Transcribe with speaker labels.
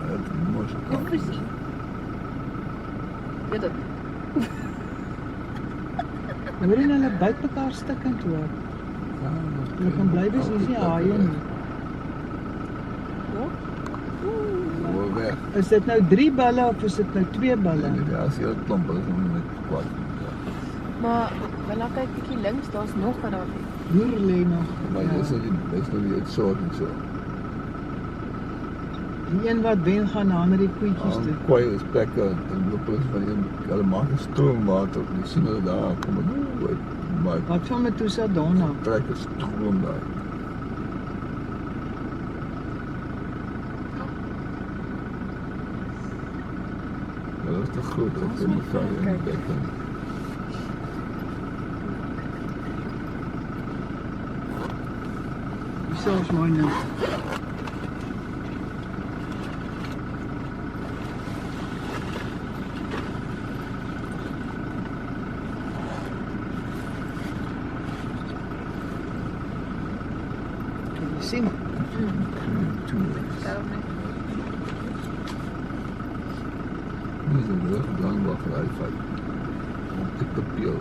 Speaker 1: Het mooiste
Speaker 2: Jou
Speaker 1: kant.
Speaker 2: visie. Weet dit.
Speaker 3: Hoor jy hulle byt mekaar stikkend hoor. Hulle kan bly wees, hier is nie haie nie.
Speaker 2: Ja?
Speaker 1: Mooi weg.
Speaker 3: Is dit nou 3 bulle of is dit nou 2 bulle?
Speaker 1: En die as jy klomp is om met kwart.
Speaker 2: Maar, wel nou kyk bietjie links, daar's nog wat daar lê.
Speaker 3: Hier lê nog.
Speaker 1: Maar jy is nou die het soort en so.
Speaker 3: Die een wat wen gaan na die koetjies toe.
Speaker 1: Kwaai is plekke en loop hulle van die hulle maak 'n stroomwater. Jy sien hulle daar kom en maar
Speaker 3: Wat van Methusa Donna?
Speaker 1: trek 'n stroom daar. Dat is te groot dat jy mekaar in die bek kan.
Speaker 3: Selfs mooi nou. Kan jy sien?
Speaker 2: Daarom net.
Speaker 1: Dit is een rug lang wat vooruit vat. Op de papier.